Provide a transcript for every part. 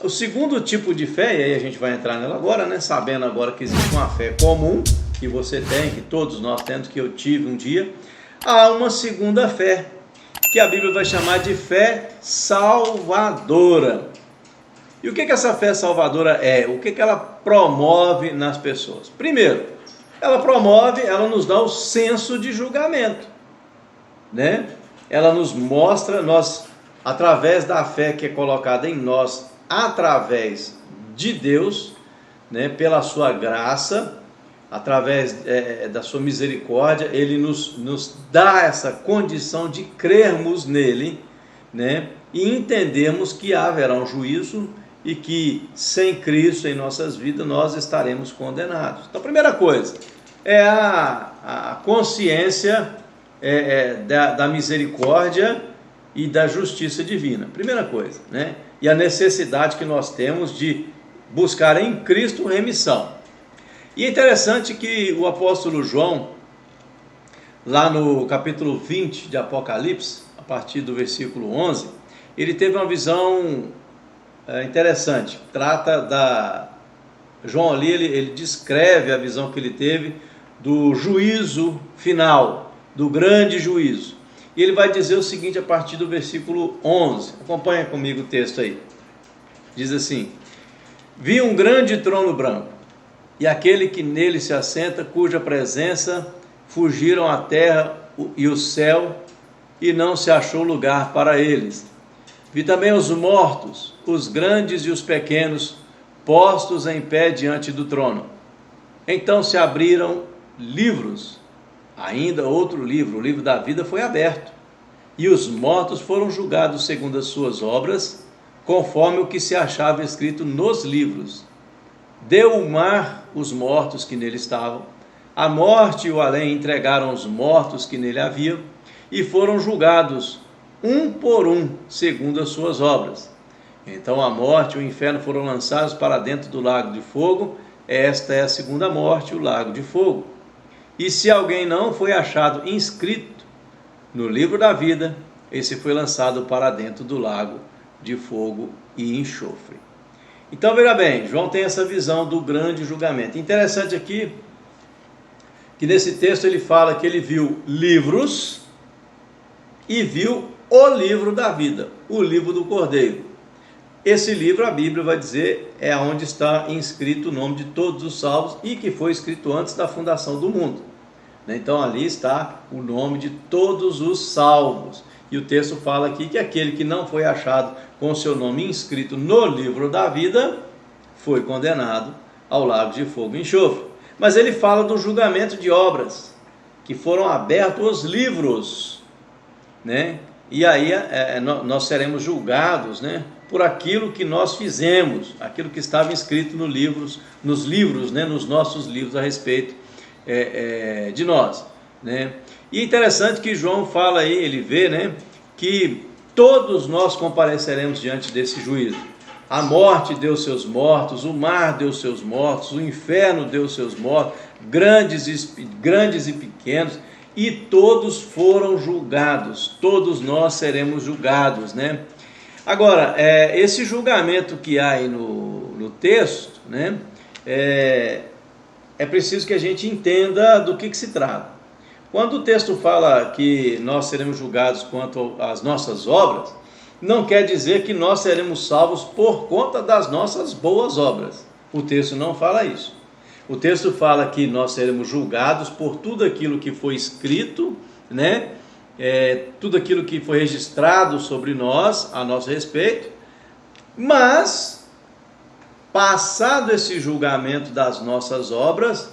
O segundo tipo de fé, e aí a gente vai entrar nela agora, né? Sabendo agora que existe uma fé comum, que você tem, que todos nós temos, que eu tive um dia. Há uma segunda fé, que a Bíblia vai chamar de fé salvadora. E o que essa fé salvadora é? O que ela promove nas pessoas? Primeiro, ela nos dá o senso de julgamento, né? Ela nos mostra, através da fé que é colocada em nós, através de Deus, né, pela sua graça, através da sua misericórdia, Ele nos dá essa condição de crermos nele, né, e entendermos que haverá um juízo e que sem Cristo em nossas vidas nós estaremos condenados. Então, a primeira coisa é a consciência da misericórdia e da justiça divina, primeira coisa, né? E a necessidade que nós temos de buscar em Cristo remissão. E é interessante que o apóstolo João, lá no capítulo 20 de Apocalipse, a partir do versículo 11, ele teve uma visão interessante. João ali, ele descreve a visão que ele teve do juízo final, do grande juízo. E ele vai dizer o seguinte a partir do versículo 11. Acompanha comigo o texto aí. Diz assim: vi um grande trono branco, e aquele que nele se assenta, cuja presença fugiram a terra e o céu, e não se achou lugar para eles. Vi também os mortos, os grandes e os pequenos, postos em pé diante do trono. Então se abriram livros. Ainda outro livro, o livro da vida, foi aberto, e os mortos foram julgados segundo as suas obras, conforme o que se achava escrito nos livros. Deu o mar os mortos que nele estavam, a morte e o além entregaram os mortos que nele haviam, e foram julgados um por um, segundo as suas obras. Então a morte e o inferno foram lançados para dentro do lago de fogo. Esta é a segunda morte, o lago de fogo. E se alguém não foi achado inscrito no livro da vida, esse foi lançado para dentro do lago de fogo e enxofre. Então veja bem, João tem essa visão do grande julgamento. Interessante aqui, que nesse texto ele fala que ele viu livros e viu o livro da vida, o livro do Cordeiro. Esse livro, a Bíblia vai dizer, é onde está inscrito o nome de todos os salvos e que foi escrito antes da fundação do mundo. Então ali está o nome de todos os salvos. E o texto fala aqui que aquele que não foi achado com o seu nome inscrito no livro da vida foi condenado ao lago de fogo e enxofre. Mas ele fala do julgamento de obras, que foram abertos os livros, né? E aí nós seremos julgados, né, por aquilo que nós fizemos, aquilo que estava escrito nos livros, né, nos nossos livros a respeito de nós, né? E é interessante que João fala aí, ele vê, né, que todos nós compareceremos diante desse juízo. A morte deu seus mortos, o mar deu seus mortos, o inferno deu seus mortos, grandes e pequenos, e todos foram julgados, todos nós seremos julgados, né? Agora, esse julgamento que há aí no texto, né, é preciso que a gente entenda do que se trata. Quando o texto fala que nós seremos julgados quanto às nossas obras, não quer dizer que nós seremos salvos por conta das nossas boas obras. O texto não fala isso. O texto fala que nós seremos julgados por tudo aquilo que foi escrito, né? Tudo aquilo que foi registrado sobre nós, a nosso respeito, mas, passado esse julgamento das nossas obras,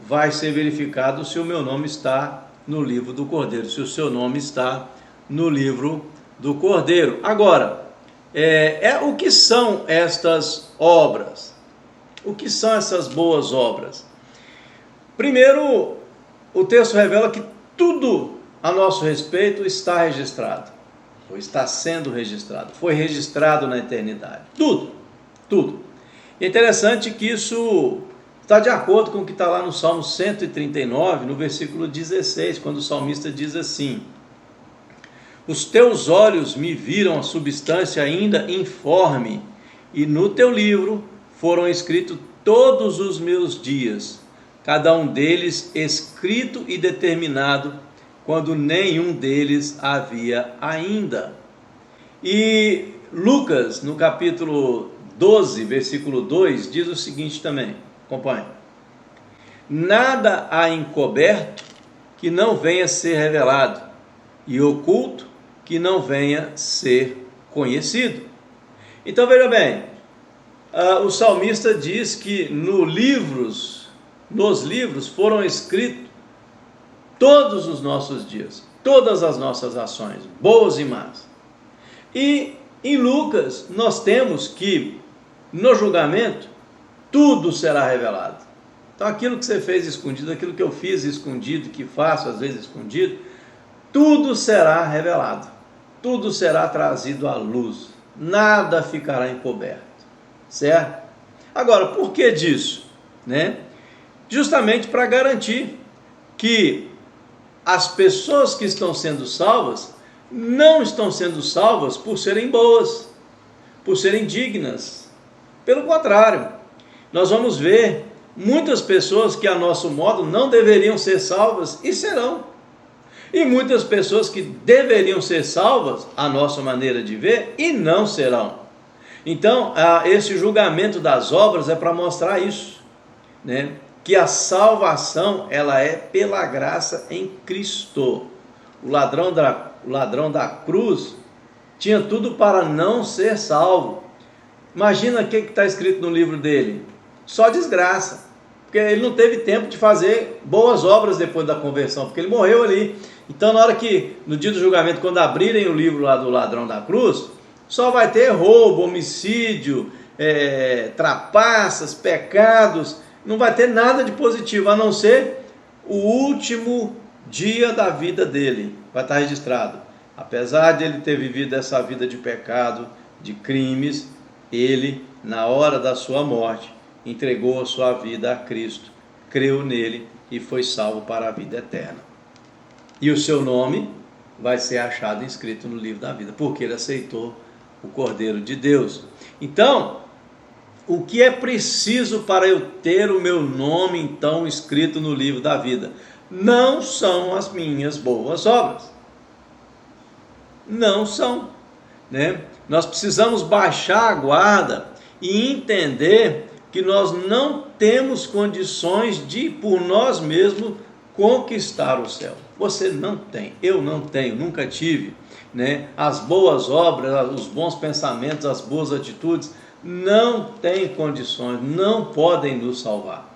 vai ser verificado se o meu nome está no livro do Cordeiro, se o seu nome está no livro do Cordeiro. Agora, o que são estas obras? O que são essas boas obras? Primeiro, o texto revela que tudo a nosso respeito está registrado, ou está sendo registrado, foi registrado na eternidade. Tudo. É interessante que isso está de acordo com o que está lá no Salmo 139, no versículo 16, quando o salmista diz assim: os teus olhos me viram a substância ainda informe, e no teu livro foram escritos todos os meus dias, cada um deles escrito e determinado, quando nenhum deles havia ainda. E Lucas, no capítulo 12, versículo 2, diz o seguinte também, acompanhe: nada há encoberto que não venha a ser revelado, e oculto que não venha a ser conhecido. Então veja bem, o salmista diz que nos livros foram escritos todos os nossos dias, todas as nossas ações, boas e más. E em Lucas nós temos que no julgamento tudo será revelado. Então aquilo que você fez escondido, aquilo que eu fiz escondido, que faço às vezes escondido, tudo será revelado, tudo será trazido à luz, nada ficará encoberto, certo? Agora, por que disso? Justamente para garantir que as pessoas que estão sendo salvas não estão sendo salvas por serem boas, por serem dignas. Pelo contrário, nós vamos ver muitas pessoas que a nosso modo não deveriam ser salvas e serão. E muitas pessoas que deveriam ser salvas, a nossa maneira de ver, e não serão. Então, esse julgamento das obras é para mostrar isso, que a salvação ela é pela graça em Cristo. O ladrão da cruz tinha tudo para não ser salvo. Imagina o que está escrito no livro dele: só desgraça, porque ele não teve tempo de fazer boas obras depois da conversão, porque ele morreu ali. Então, na hora que, no dia do julgamento, quando abrirem o livro lá do ladrão da cruz, só vai ter roubo, homicídio, trapaças, pecados, não vai ter nada de positivo, a não ser o último dia da vida dele, vai estar registrado. Apesar de ele ter vivido essa vida de pecado, de crimes, ele, na hora da sua morte, entregou a sua vida a Cristo, creu nele e foi salvo para a vida eterna. E o seu nome vai ser achado inscrito no livro da vida, porque ele aceitou o Cordeiro de Deus. Então, o que é preciso para eu ter o meu nome então escrito no livro da vida? Não são as minhas boas obras. Não são. Nós precisamos baixar a guarda e entender que nós não temos condições de, por nós mesmos, conquistar o céu. Você não tem, eu não tenho, nunca tive. As boas obras, os bons pensamentos, as boas atitudes não têm condições, não podem nos salvar.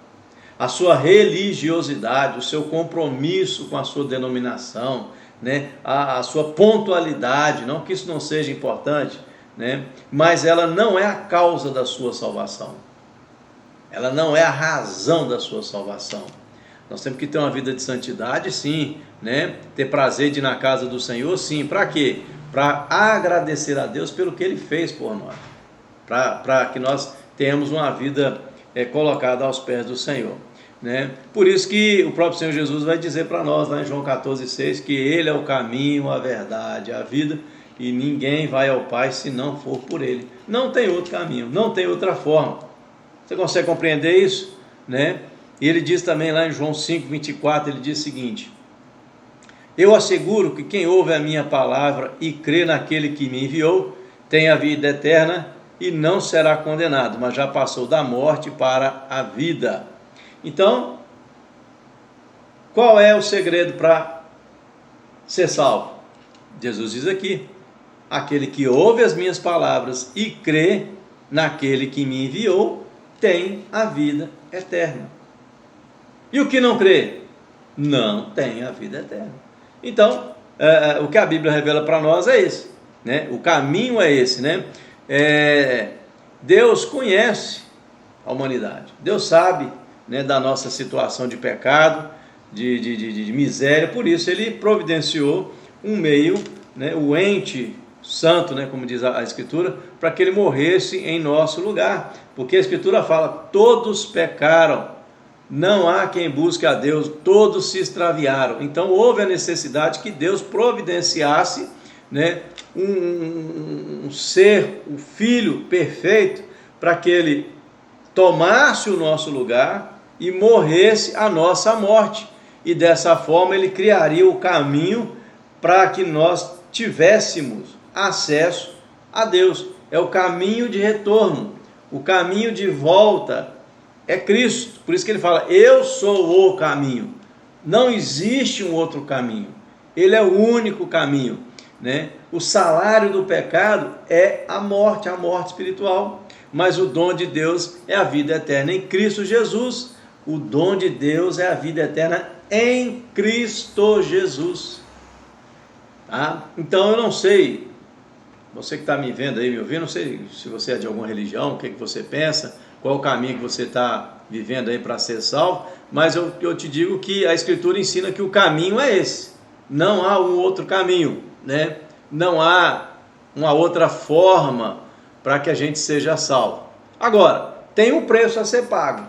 A sua religiosidade, o seu compromisso com a sua denominação, a sua pontualidade, não que isso não seja importante, mas ela não é a causa da sua salvação. Ela não é a razão da sua salvação. Nós temos que ter uma vida de santidade, sim, ter prazer de ir na casa do Senhor, sim. Para quê? Para agradecer a Deus pelo que Ele fez por nós, para que nós tenhamos uma vida colocada aos pés do Senhor. Por isso que o próprio Senhor Jesus vai dizer para nós, lá em João 14,6, que Ele é o caminho, a verdade, a vida, e ninguém vai ao Pai se não for por Ele. Não tem outro caminho, não tem outra forma. Você consegue compreender isso? E ele diz também lá em João 5,24, ele diz o seguinte: eu asseguro que quem ouve a minha palavra e crê naquele que me enviou, tem a vida eterna e não será condenado, mas já passou da morte para a vida. Então, qual é o segredo para ser salvo? Jesus diz aqui: aquele que ouve as minhas palavras e crê naquele que me enviou, tem a vida eterna. E o que não crê? Não tem a vida eterna. Então, o que a Bíblia revela para nós é esse, o caminho é esse, Deus conhece a humanidade, Deus sabe, da nossa situação de pecado, de miséria, por isso Ele providenciou um meio, o ente santo, como diz a Escritura, para que Ele morresse em nosso lugar, porque a Escritura fala: todos pecaram, não há quem busque a Deus, todos se extraviaram. Então houve a necessidade que Deus providenciasse um ser, o Filho perfeito, para que Ele tomasse o nosso lugar e morresse a nossa morte. E dessa forma Ele criaria o caminho para que nós tivéssemos acesso a Deus. É o caminho de retorno, o caminho de volta é Cristo. Por isso que Ele fala, eu sou o caminho. Não existe um outro caminho. Ele é o único caminho, né? O salário do pecado é a morte espiritual. Mas o dom de Deus é a vida eterna em Cristo Jesus. O dom de Deus é a vida eterna em Cristo Jesus. Tá? Então eu não sei, você que está me vendo aí, me ouvindo, não sei se você é de alguma religião, o que você pensa, qual o caminho que você está vivendo aí para ser salvo, mas eu te digo que a Escritura ensina que o caminho é esse. Não há um outro caminho, né? Não há uma outra forma para que a gente seja salvo. Agora, tem um preço a ser pago.